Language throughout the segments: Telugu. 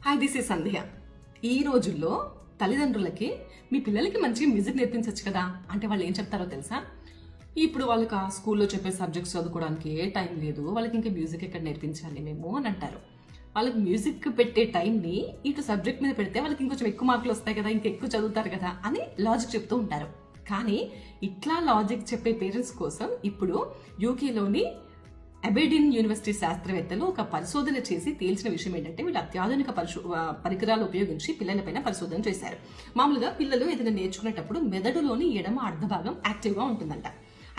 హాయ్, దిస్ ఈ సంధ్య. ఈ రోజుల్లో తల్లిదండ్రులకి మీ పిల్లలకి మంచిగా మ్యూజిక్ నేర్పించవచ్చు కదా అంటే వాళ్ళు ఏం చెప్తారో తెలుసా? ఇప్పుడు వాళ్ళకి ఆ స్కూల్లో చెప్పే సబ్జెక్ట్స్ చదువుకోవడానికి ఏ టైం లేదు, వాళ్ళకి ఇంకా మ్యూజిక్ ఎక్కడ నేర్పించాలి మేము అని అంటారు. వాళ్ళకి మ్యూజిక్ పెట్టే టైంని ఇటు సబ్జెక్ట్ మీద పెడితే వాళ్ళకి ఇంకొంచెం ఎక్కువ మార్కులు వస్తాయి కదా, ఇంకెక్కువ చదువుతారు కదా అని లాజిక్ చెప్తూ ఉంటారు. కానీ ఇట్లా లాజిక్ చెప్పే పేరెంట్స్ కోసం ఇప్పుడు యూకేలోని అబెర్డీన్ యూనివర్సిటీ శాస్త్రవేత్తలు ఒక పరిశోధన చేసి తేల్చిన విషయం ఏంటంటే, వీళ్ళు అత్యాధునిక పరికరాలు ఉపయోగించి పిల్లలపైన పరిశోధన చేశారు. మామూలుగా పిల్లలు ఏదైనా నేర్చుకునేటప్పుడు మెదడులోని ఎడమ అర్ధభాగం యాక్టివ్గా ఉంటుందంట.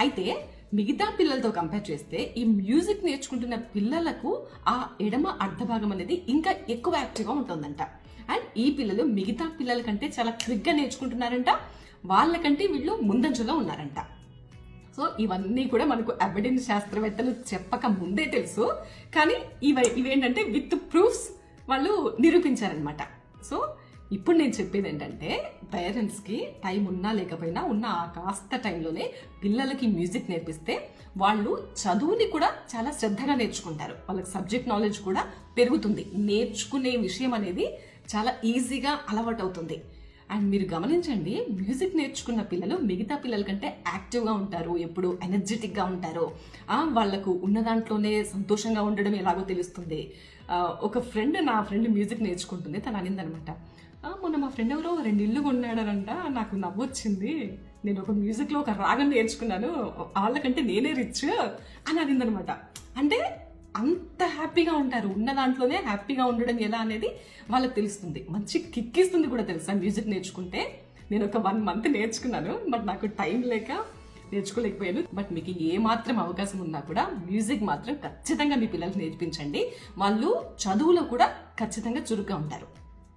అయితే మిగతా పిల్లలతో కంపేర్ చేస్తే ఈ మ్యూజిక్ నేర్చుకుంటున్న పిల్లలకు ఆ ఎడమ అర్ధభాగం అనేది ఇంకా ఎక్కువ యాక్టివ్గా ఉంటుందంట. అండ్ ఈ పిల్లలు మిగతా పిల్లల కంటే చాలా క్విక్గా నేర్చుకుంటున్నారంట, వాళ్ళకంటే వీళ్ళు ముందంజలో ఉన్నారంట. సో ఇవన్నీ కూడా మనకు అబెర్డీన్ శాస్త్రవేత్తలు చెప్పక ముందే తెలుసు, కానీ ఇవేంటంటే విత్ ప్రూఫ్స్ వాళ్ళు నిరూపించారనమాట. సో ఇప్పుడు నేను చెప్పేది ఏంటంటే, పేరెంట్స్కి టైం ఉన్నా లేకపోయినా ఉన్న ఆ కాస్త టైంలోనే పిల్లలకి మ్యూజిక్ నేర్పిస్తే వాళ్ళు చదువుని కూడా చాలా శ్రద్ధగా నేర్చుకుంటారు, వాళ్ళకి సబ్జెక్ట్ నాలెడ్జ్ కూడా పెరుగుతుంది, నేర్చుకునే విషయం అనేది చాలా ఈజీగా అలవాటు అవుతుంది. అండ్ మీరు గమనించండి, మ్యూజిక్ నేర్చుకున్న పిల్లలు మిగతా పిల్లల కంటే యాక్టివ్గా ఉంటారు, ఎప్పుడు ఎనర్జెటిక్గా ఉంటారు, వాళ్లకు ఉన్న దాంట్లోనే సంతోషంగా ఉండడం ఎలాగో తెలుస్తుంది. నా ఫ్రెండ్ మ్యూజిక్ నేర్చుకుంటుంది, తను అనిందనమాట, మొన్న మా ఫ్రెండ్ ఎవరో 2 ఇళ్ళు కొన్నాడనంట, నాకు నవ్వొచ్చింది, నేను ఒక మ్యూజిక్లో ఒక రాగం నేర్చుకున్నాను, వాళ్ళకంటే నేనే రిచ్ అని అనిందనమాట. అంటే అంత హ్యాపీగా ఉంటారు, ఉన్న దాంట్లోనే హ్యాపీగా ఉండడం ఎలా అనేది వాళ్ళకి తెలుస్తుంది. మంచి కిక్ ఇస్తుంది కూడా తెలుసా మ్యూజిక్ నేర్చుకుంటే. నేను ఒక 1 month నేర్చుకున్నాను, బట్ నాకు టైం లేక నేర్చుకోలేకపోయాను. బట్ మీకు ఏ మాత్రం అవకాశం ఉన్నా కూడా మ్యూజిక్ మాత్రం ఖచ్చితంగా మీ పిల్లలకు నేర్పించండి, వాళ్ళు చదువులో కూడా ఖచ్చితంగా చురుగ్గా ఉంటారు.